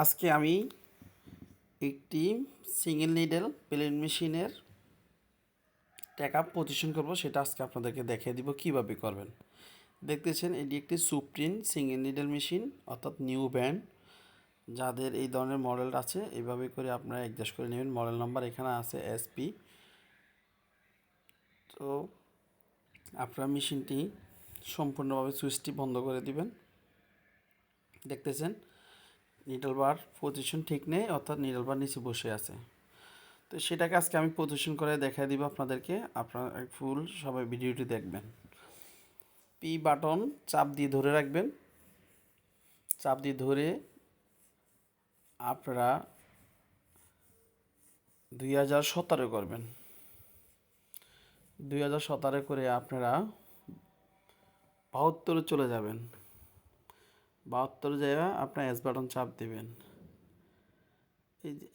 আজকে আমি একটি সিঙ্গেল নিডেল প্লেন মেশিনের ট্যাকআপ পজিশন করব, সেটা আজকে আপনাদেরকে দেখিয়ে দিব কিভাবে করবেন। দেখতেছেন এটি একটি সুপ্রিম সিঙ্গেল নিডেল মেশিন, অর্থাৎ নিউ ব্র্যান্ড। যাদের এই ধরনের মডেল আছে এইভাবে করে আপনারা অ্যাডজাস্ট করে নেবেন। মডেল নাম্বার এখানে আছে SP। তো আপনারা মেশিনটি সম্পূর্ণভাবে সুইচটি বন্ধ করে দিবেন। দেখতেছেন নিডল বার পজিশন ঠিক নেই, অর্থাৎ নিডল বার নিচে বসে আছে। তো সেটাকে আজকে আমি পজিশন করে দেখাই দিব আপনাদেরকে। আপনারা ফুল সবাই ভিডিওটি দেখবেন। পি বাটন চাপ দিয়ে ধরে রাখবেন। চাপ দিয়ে ধরে আপনারা 2017 করবেন। 2017 করে আপনারা 72 চলে যাবেন। 72 জায়গা আপনার এস বাটন চাপ দিবেন।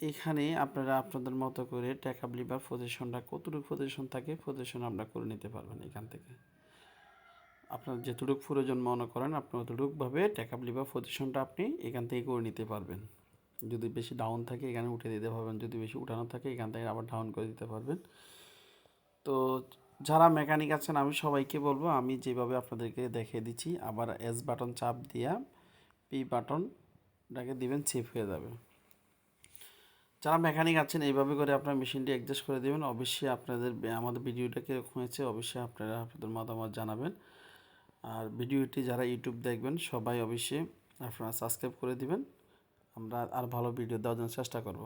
এখানে আপনারা আপনাদের মতো করে ট্যাকআপ লিভার পজিশনটা কতটুকু পজিশন থাকে পজিশন আপনারা করে নিতে পারবেন। এখান থেকে আপনার যেটুকু প্রয়োজন মনে করেন আপনি অতটুকুভাবে ট্যাকআপ লিভার পজিশনটা আপনি এখান থেকে করে নিতে পারবেন। যদি বেশি ডাউন থাকে এখানে উঠে দিতে পারবেন, যদি বেশি উঠানো থাকে এখান থেকে আবার ডাউন করে দিতে পারবেন। তো যারা মেকানিক আছেন আমি সবাইকে বলবো, আমি যেভাবে আপনাদেরকে দেখিয়ে দিচ্ছি, আবার এস বাটন চাপ দিয়া পি বাটনটাকে দিবেন, সেভ হয়ে যাবে। যারা মেকানিক আছেন এইভাবে করে আপনার মেশিনটি অ্যাডজাস্ট করে দেবেন। অবশ্যই আপনাদের আমাদের ভিডিওটা কীরকম হয়েছে অবশ্যই আপনারা আপনাদের মতামত জানাবেন। আর ভিডিওটি যারা ইউটিউব দেখবেন সবাই অবশ্যই আপনারা সাবস্ক্রাইব করে দিবেন। আমরা আর ভালো ভিডিও দেওয়ার জন্য চেষ্টা করব।